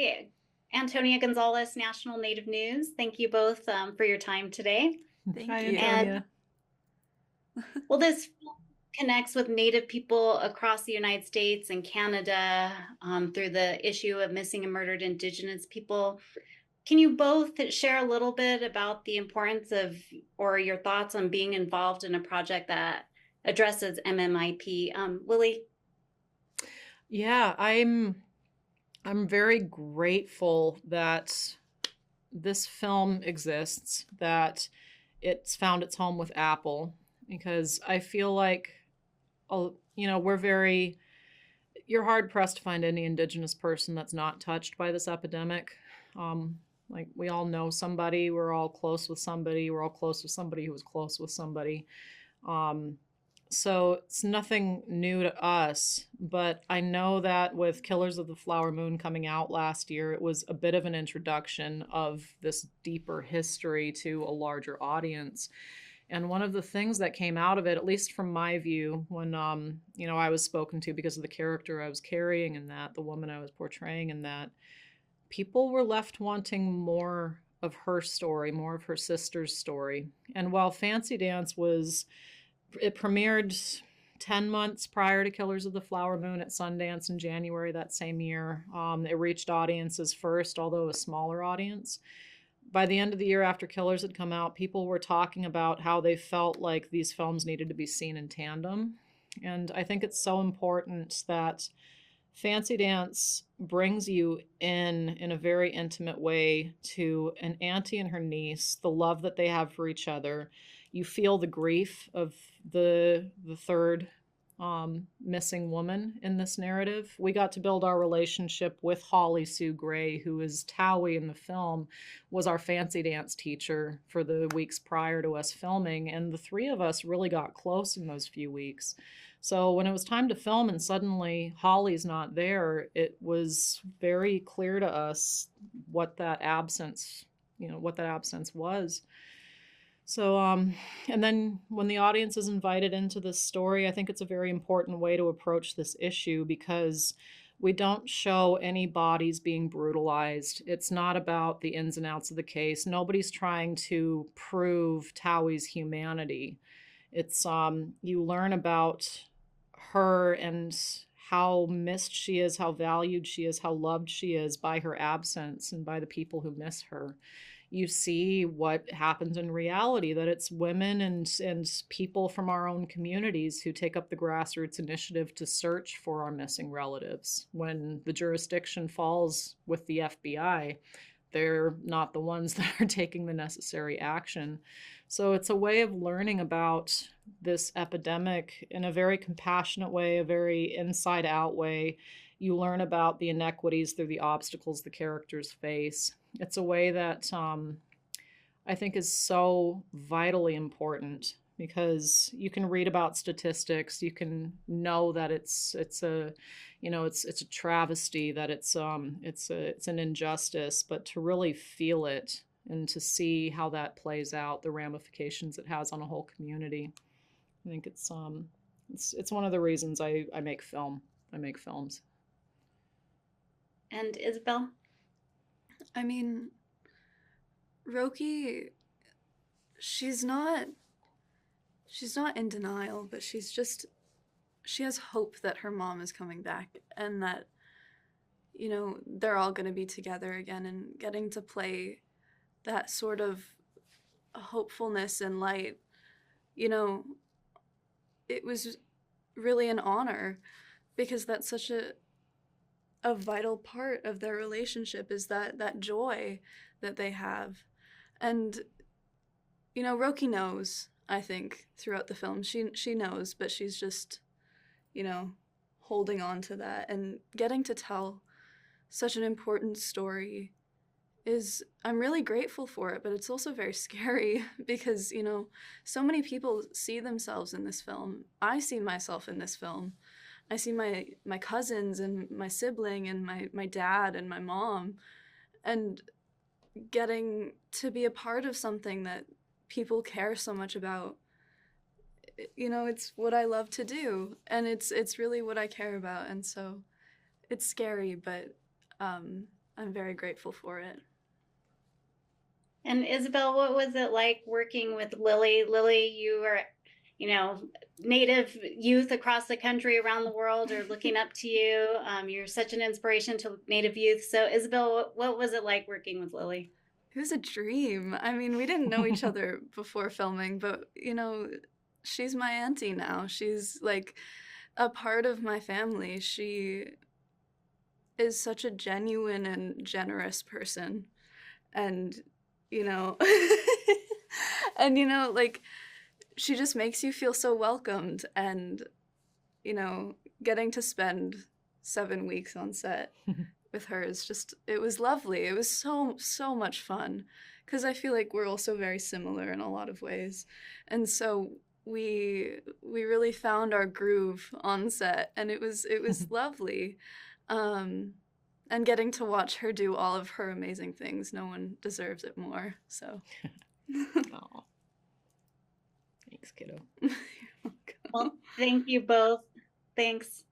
Hi, Antonia Gonzales, National Native News. Thank you both for your time today. Hi, Thank you. Antonia. Well, this connects with Native people across the United States and Canada through the issue of missing and murdered Indigenous people. Can you both share a little bit about the importance of, or your thoughts on being involved in a project that addresses MMIP? Lily? Yeah, I'm very grateful that this film exists, that it's found its home with Apple, because I feel like, we're very, you're hard pressed to find any Indigenous person that's not touched by this epidemic. Like, we all know somebody, we're all close with somebody, we're all close with somebody who was close with somebody. Um, so it's nothing new to us, but I know that with Killers of the Flower Moon coming out last year, it was a bit of an introduction of this deeper history to a larger audience. And one of the things that came out of it, at least from my view, when I was spoken to because of the character I was carrying in that, the woman I was portraying in that, people were left wanting more of her story, more of her sister's story. And while Fancy Dance it premiered 10 months prior to Killers of the Flower Moon at Sundance in January that same year. It reached audiences first, although a smaller audience. By the end of the year after Killers had come out, people were talking about how they felt like these films needed to be seen in tandem. And I think it's so important that Fancy Dance brings you in a very intimate way to an auntie and her niece, the love that they have for each other. You feel the grief of the third missing woman in this narrative. We got to build our relationship with Holly Sue Gray, who is Tawi in the film, was our Fancy Dance teacher for the weeks prior to us filming, and the three of us really got close in those few weeks. So when it was time to film and suddenly Holly's not there, it was very clear to us what that absence, was. So, and then when the audience is invited into this story, I think it's a very important way to approach this issue because we don't show any bodies being brutalized. It's not about the ins and outs of the case. Nobody's trying to prove Tawi's humanity. It's you learn about her and how missed she is, how valued she is, how loved she is by her absence and by the people who miss her. You see what happens in reality, that it's women and people from our own communities who take up the grassroots initiative to search for our missing relatives. When the jurisdiction falls with the FBI, they're not the ones that are taking the necessary action. So it's a way of learning about this epidemic in a very compassionate way, a very inside out way. You learn about the inequities through the obstacles the characters face. It's a way that I think is so vitally important because you can read about statistics, you can know that it's a travesty, that it's an injustice, but to really feel it and to see how that plays out, the ramifications it has on a whole community, I think it's one of the reasons I make film. I make films. And Isabel? I mean, Roki, she's not in denial, but she has hope that her mom is coming back and that, they're all going to be together again, and getting to play that sort of hopefulness and light, it was really an honor because that's such a vital part of their relationship is that joy that they have. And Roki knows, I think, throughout the film. She knows, but she's just holding on to that and getting to tell such an important story I'm really grateful for it, but it's also very scary because so many people see themselves in this film. I see myself in this film. I see my cousins and my sibling and my dad and my mom, and getting to be a part of something that people care so much about. It's what I love to do, and it's really what I care about, and so it's scary, but I'm very grateful for it. And Isabel, what was it like working with Lily? Lily, you are, Native youth across the country, around the world are looking up to you. You're such an inspiration to Native youth. So Isabel, what was it like working with Lily? It was a dream. I mean, we didn't know each other before filming, but she's my auntie now. She's like a part of my family. She is such a genuine and generous person. And, like, she just makes you feel so welcomed. And, getting to spend 7 weeks on set with her is just, it was lovely. It was so much fun, because I feel like we're also very similar in a lot of ways. And so we really found our groove on set, and it was lovely. And getting to watch her do all of her amazing things, no one deserves it more. So Aw. Thanks, kiddo. Well, thank you both. Thanks.